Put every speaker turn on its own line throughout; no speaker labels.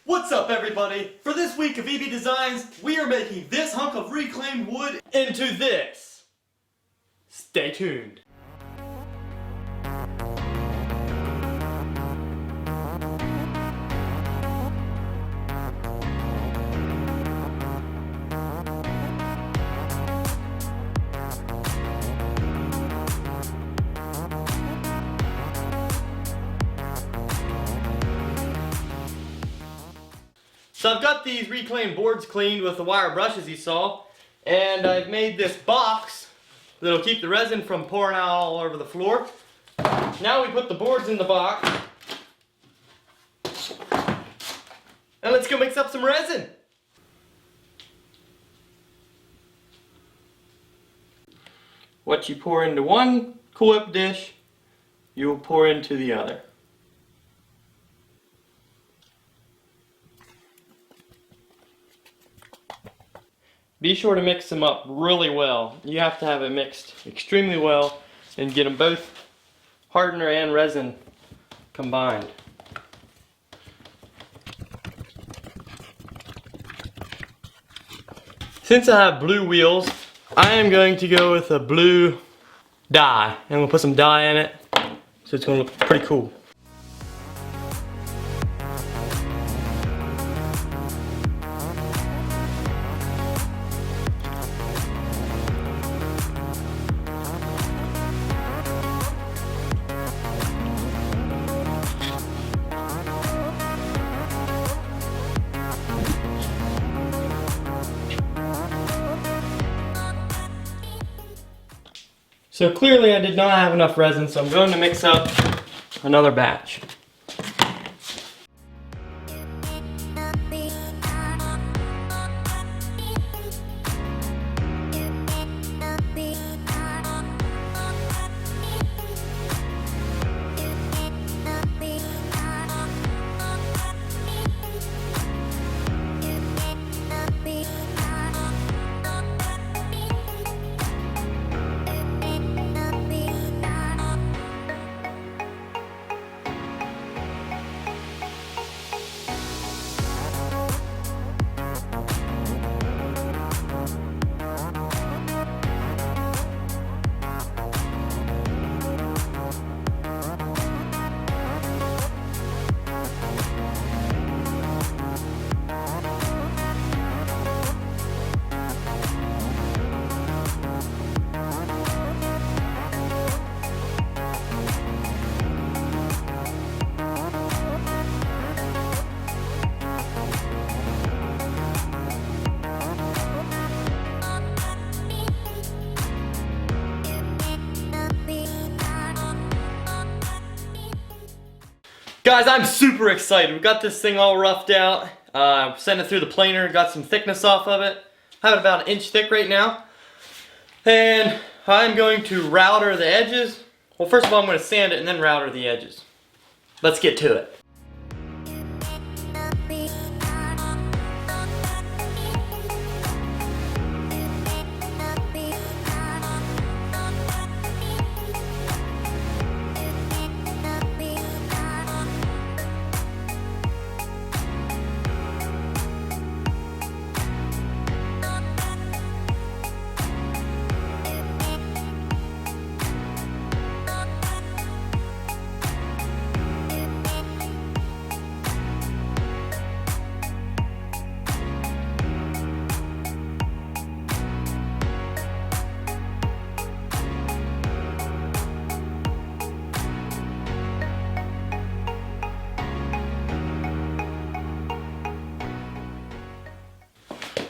What's up, everybody? For this week of EB Designs, we are making this hunk of reclaimed wood into this. Stay tuned. So I've got these reclaimed boards cleaned with the wire brushes you saw, and I've made this box that'll keep the resin from pouring out all over the floor. Now we put the boards in the box, and let's go mix up some resin. What you pour into one Cool Whip dish, you will pour into the other. Be sure to mix them up really well. You have to have it mixed extremely well and get them both hardener and resin combined. Since I have blue wheels, I am going to go with a blue dye. And we'll put some dye in it, so it's going to look pretty cool. So clearly I did not have enough resin, so I'm going to mix up another batch. Guys, I'm super excited. We got this thing all roughed out. Sent it through the planer, got some thickness off of it. I have it about 1 inch thick right now. And I'm going to router the edges. Well, first of all, I'm going to sand it and then router the edges. Let's get to it.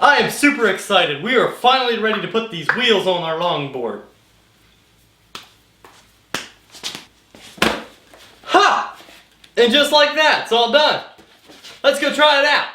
I am super excited. We are finally ready to put these wheels on our longboard. Ha! And just like that, it's all done. Let's go try it out.